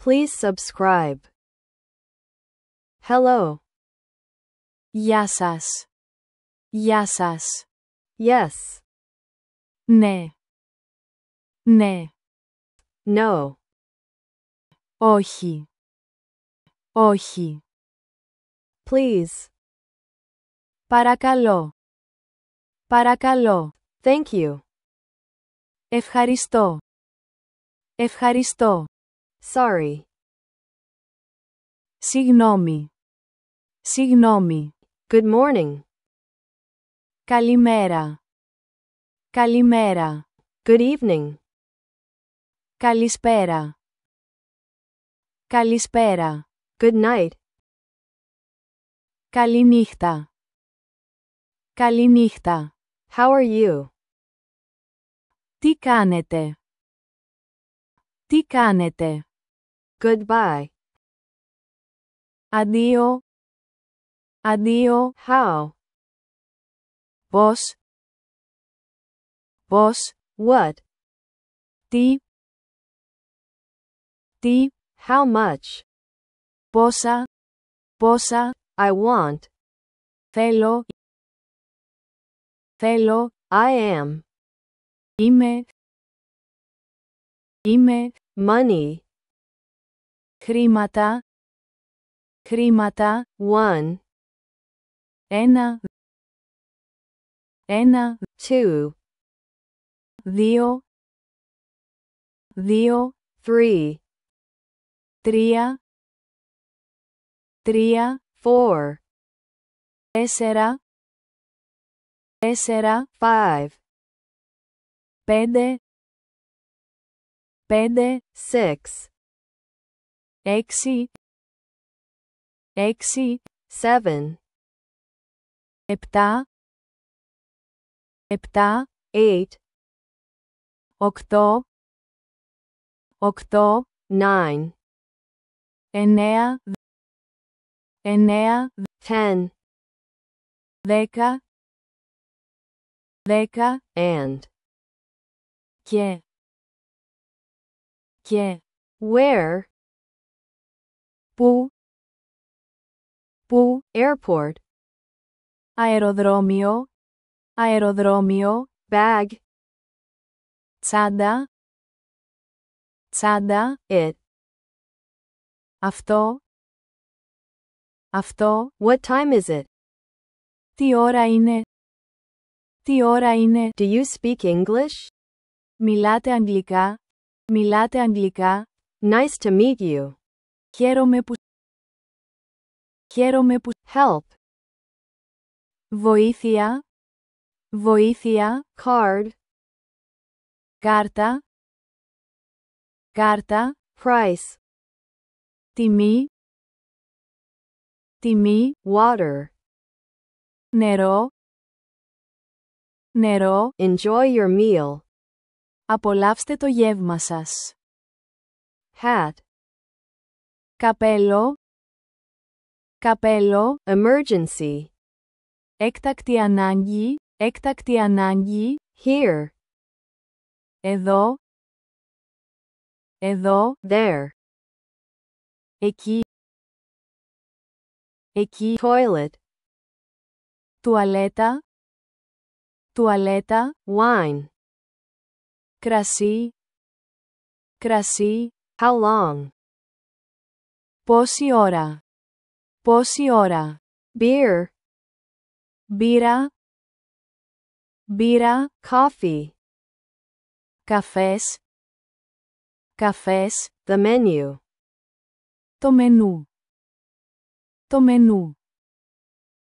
Please subscribe. Hello. Γεια σας. Γεια σας. Yes. Ναι. Ναι. No. Όχι. Όχι. Please. Παρακαλώ. Παρακαλώ. Thank you. Ευχαριστώ. Ευχαριστώ. Sorry. Συγγνώμη. Συγγνώμη. Good morning. Καλημέρα. Καλημέρα. Good evening. Καλησπέρα. Καλησπέρα. Good night. Καληνύχτα. Καληνύχτα. How are you? Τι κάνετε? Τι κάνετε? Goodbye. Αντίο. Αντίο. How? Πώς? Πώς? What? Τι? Τι? How much? Πόσα? Πόσα? I want. Θέλω. Θέλω. I am. Είμαι. Είμαι. Money. Χρήματα. Χρήματα. One. Ένα. Ένα. Two. Δύο. Δύο. Three. Τρία. Τρία. Four. Τέσσερα. Τέσσερα. Five. Πέντε. Πέντε. Six. Έξι. Έξι. Seven. Επτά. Επτά. Eight. Οκτώ. Οκτώ. Nine. Εννέα. Εννέα. Ten. Δέκα. Δέκα. And. Και. Και. Where? Πού? Πού? Airport. Αεροδρόμιο. Αεροδρόμιο. Bag. Τσάντα. Τσάντα. It. Αυτό. Αυτό. What time is it? Τι ώρα είναι? Τι ώρα είναι? Do you speak English? Μιλάτε αγγλικά? Μιλάτε αγγλικά? Nice to meet you. Χαίρομαι που... Χαίρομαι που... Help. Βοήθεια. Βοήθεια. Card. Κάρτα. Κάρτα. Price. Τιμή. Τιμή. Water. Νερό. Νερό. Enjoy your meal. Απολαύστε το γεύμα σας. Hat. Καπέλο. Καπέλο. Emergency. Έκτακτη ανάγκη. Έκτακτη ανάγκη. Here. Εδώ. Εδώ. There. Εκεί. Εκεί. Toilet. Τουαλέτα. Τουαλέτα. Wine. Κρασί. Κρασί. How long? Πόση ώρα? Πόση ώρα? Beer. Μπύρα. Μπύρα. Coffee. Καφές. Καφές. The menu. Το μενού. Το μενού.